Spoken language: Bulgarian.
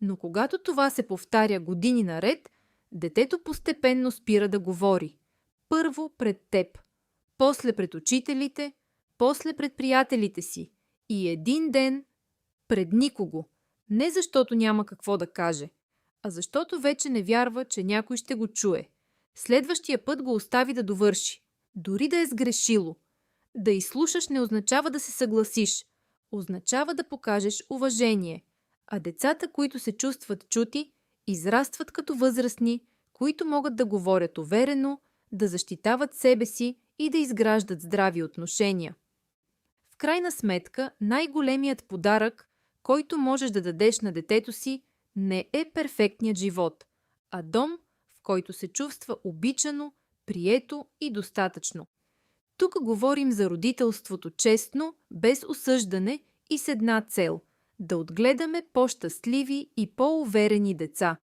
Но когато това се повтаря години наред, детето постепенно спира да говори. Първо пред теб, после пред учителите, после пред приятелите си и един ден пред никого. Не защото няма какво да каже, а защото вече не вярва, че някой ще го чуе. Следващия път го остави да довърши, дори да е сгрешило. Да изслушаш не означава да се съгласиш, означава да покажеш уважение. А децата, които се чувстват чути, израстват като възрастни, които могат да говорят уверено, да защитават себе си и да изграждат здрави отношения. В крайна сметка, най-големият подарък, който можеш да дадеш на детето си, не е перфектният живот, а дом, в който се чувства обичано, прието и достатъчно. Тук говорим за родителството честно, без осъждане и с една цел – да отгледаме по-щастливи и по-уверени деца.